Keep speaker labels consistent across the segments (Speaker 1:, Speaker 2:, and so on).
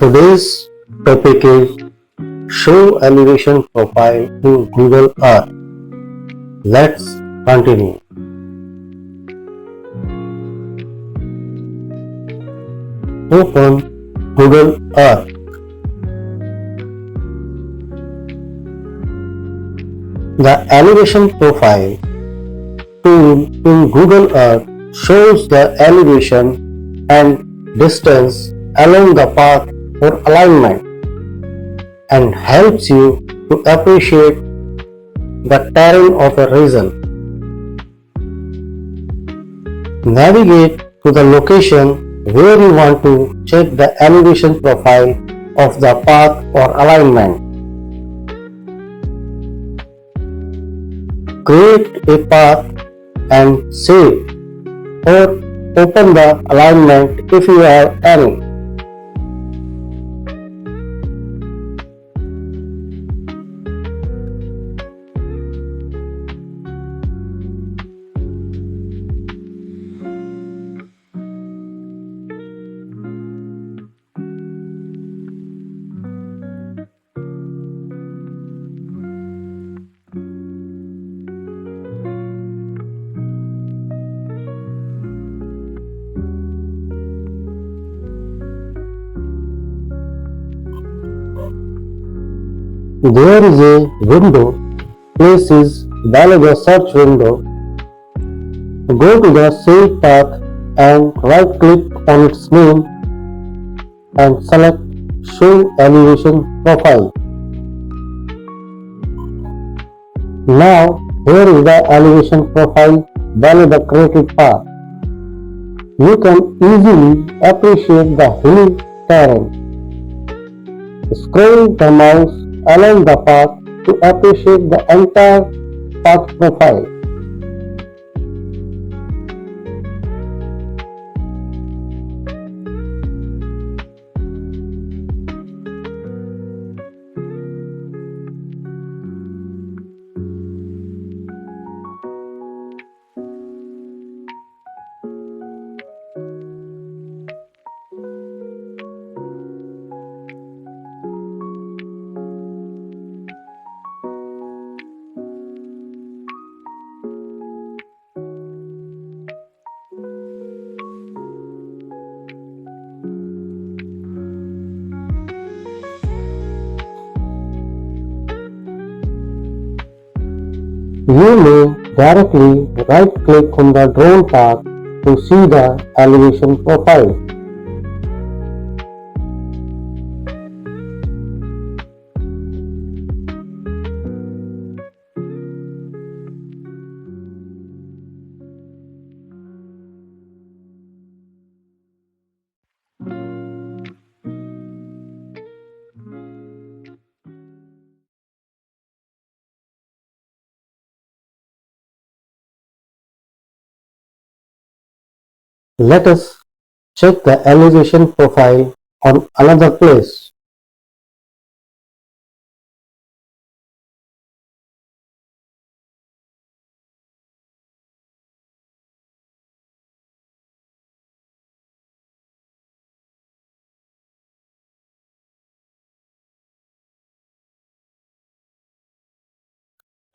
Speaker 1: Today's topic is Show Elevation Profile in Google Earth. Let's continue. Open Google Earth. The Elevation Profile tool in Google Earth shows the elevation and distance along the path or alignment and helps you to appreciate the terrain of a region. Navigate to the location where you want to check the elevation profile of the path or alignment. Create a path and save or open the alignment if you have any. There is a window. Place is below the search window. Go to the Save path and right click on its name and select Show Elevation Profile. Now here is the elevation profile below the created path. You can easily appreciate the hilly terrain. Scroll the mouse along the path to appreciate the entire path profile. You may directly right-click on the drone path to see the elevation profile. Let us check the elevation profile on another place.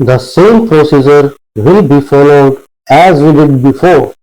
Speaker 1: The same procedure will be followed as we did before.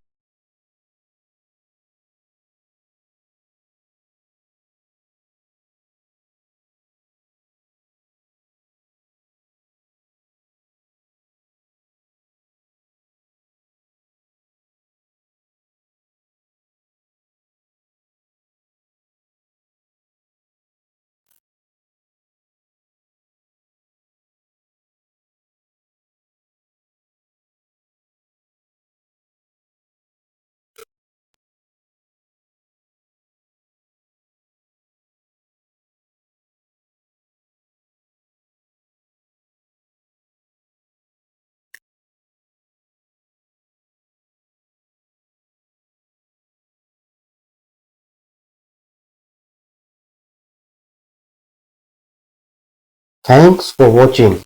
Speaker 1: Thanks for watching.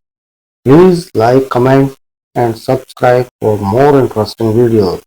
Speaker 1: Please like, comment and subscribe for more interesting videos.